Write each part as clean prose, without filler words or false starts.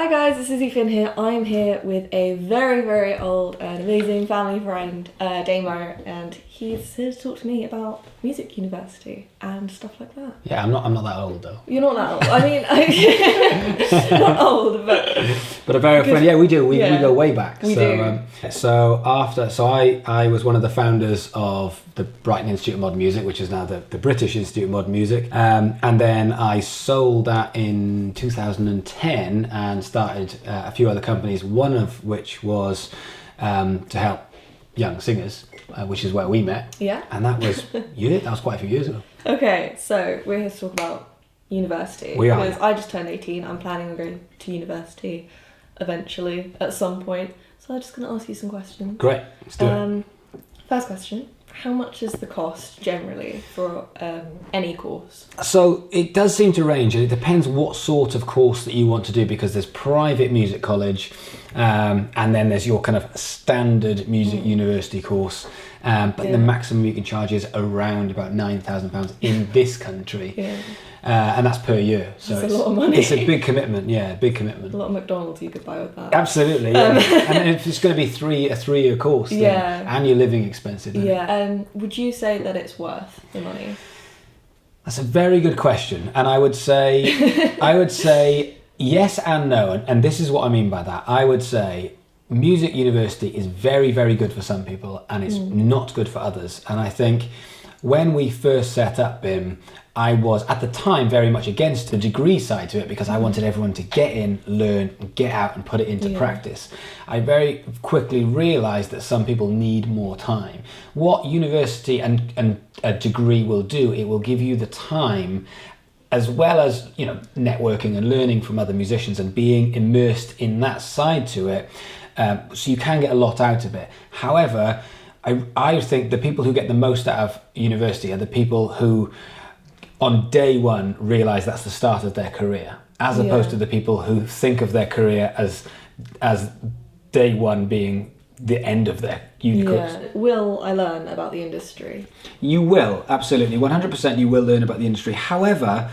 Hi guys, it's Izzy Fin here. I'm here with a very, very old and amazing family friend, Damo, and he's here to talk to me about music university and stuff like that. Yeah, I'm not that old though. You're not that old. I mean, not old, but a very friend. Yeah, we do. We go way back. We do. I was one of the founders of the Brighton Institute of Modern Music, which is now the British Institute of Modern Music, and then I sold that in 2010 and started a few other companies. One of which was to help young singers, which is where we met. Yeah. And that was quite a few years ago. Okay, so we're here to talk about university. We are. Because I just turned 18. I'm planning on going to university eventually at some point. So I'm just going to ask you some questions. Great, let's do it. First question. How much is the cost generally for any course? So it does seem to range, and it depends what sort of course that you want to do, because there's private music college and then there's your kind of standard music university course, but the maximum you can charge is around about £9,000 in this country. Yeah. And that's per year, so that's a lot of money. It's a big commitment. Yeah, big commitment. A lot of McDonald's you could buy with that. Absolutely, yeah. And if it's going to be a 3-year course, then, and your living expenses. Would you say that it's worth the money? That's a very good question, and I would say yes and no, and this is what I mean by that. I would say music university is very, very good for some people, and it's not good for others. And I think when we first set up BIMM, I was at the time very much against the degree side to it, because I wanted everyone to get in, learn, and get out and put it into practice. I very quickly realised that some people need more time. What university and a degree will do, it will give you the time, as well as networking and learning from other musicians and being immersed in that side to it, so you can get a lot out of it. However, I think the people who get the most out of university are the people who on day one realise that's the start of their career, as opposed to the people who think of their career as day one being the end of their uni course. Will I learn about the industry? You will, absolutely, 100% you will learn about the industry. However,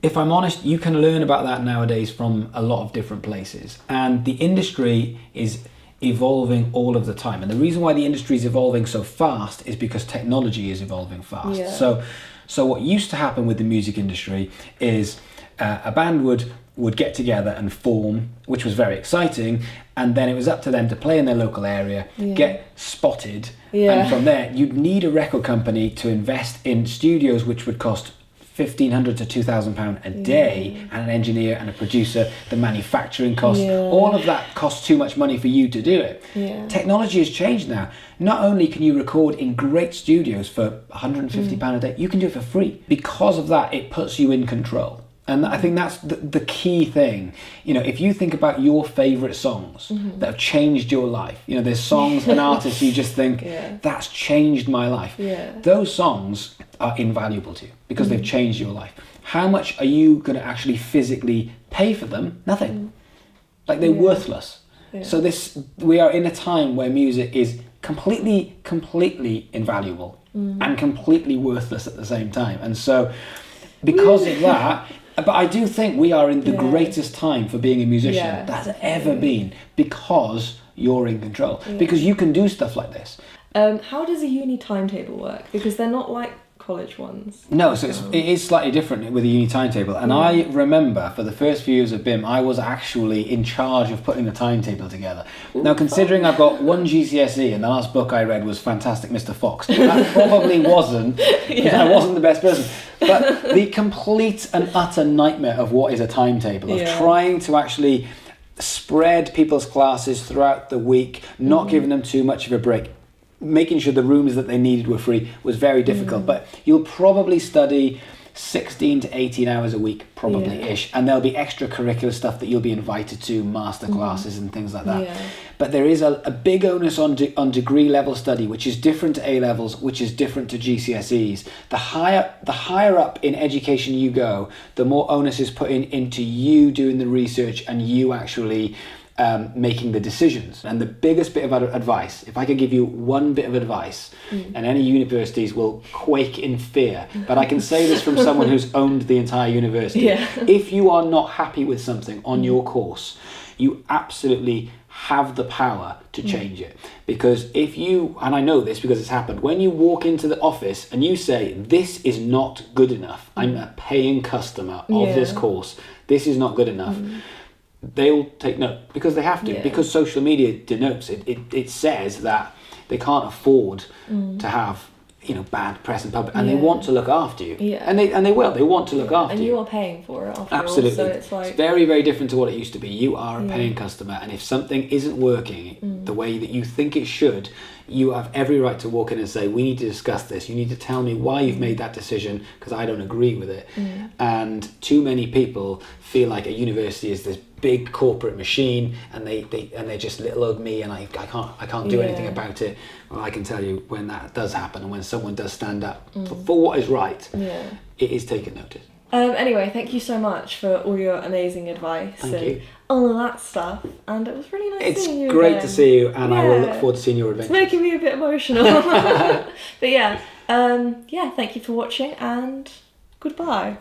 if I'm honest, you can learn about that nowadays from a lot of different places, and the industry is evolving all of the time. And the reason why the industry is evolving so fast is because technology is evolving fast. Yeah. So what used to happen with the music industry is a band would get together and form, which was very exciting, and then it was up to them to play in their local area, get spotted, and from there you'd need a record company to invest in studios, which would cost £1,500 to £2,000 a day, and an engineer and a producer, the manufacturing costs, all of that costs too much money for you to do it. Technology has changed now. Not only can you record in great studios for £150 a day, you can do it for free. Because of that, it puts you in control. And I think that's the key thing. If you think about your favourite songs that have changed your life, there's songs and artists you just think, that's changed my life. Those songs are invaluable to you because they've changed your life. How much are you going to actually physically pay for them? Nothing. Like, they're worthless. So we are in a time where music is completely invaluable and completely worthless at the same time. And so because of that, but I do think we are in the greatest time for being a musician that's ever been, because you're in control, because you can do stuff like this. How does a uni timetable work? Because they're not like college ones. No, so it is slightly different with a uni timetable. And I remember for the first few years of BIMM, I was actually in charge of putting the timetable together. Now, considering I've got one GCSE and the last book I read was Fantastic Mr. Fox, that probably wasn't, I wasn't the best person. But the complete and utter nightmare of what is a timetable, of trying to actually spread people's classes throughout the week, not giving them too much of a break, making sure the rooms that they needed were free, was very difficult. But you'll probably study 16 to 18 hours a week, probably-ish, and there'll be extracurricular stuff that you'll be invited to, master classes and things like that. But there is a big onus on degree level study, which is different to A-levels, which is different to GCSEs. The higher up in education you go, the more onus is put into you doing the research and you actually making the decisions. And the biggest bit of advice, if I could give you one bit of advice, and any universities will quake in fear, but I can say this from someone who's owned the entire university. Yeah. If you are not happy with something on your course, you absolutely have the power to change it. Because if you, and I know this because it's happened, when you walk into the office and you say, this is not good enough, I'm a paying customer of this course, this is not good enough, they'll take note, because they have to, because social media denotes it says that they can't afford to have, you know, bad press in public, and they want to look after you, and they want to look after and you. you are paying for it after Absolutely. all, so it's like, it's very, very different to what it used to be. You are a paying customer, and if something isn't working the way that you think it should, you have every right to walk in and say, we need to discuss this, you need to tell me why you've made that decision, because I don't agree with it. And too many people feel like a university is this big corporate machine, and they're just little old me, and I can't do anything about it. Well, I can tell you, when that does happen, and when someone does stand up for what is right, it is taken notice. Anyway, thank you so much for all your amazing advice Thank you. all of that stuff, and it was really nice seeing you It's great again. to see you, and I will look forward to seeing your It's adventure. making me a bit emotional. But yeah, thank you for watching, and goodbye.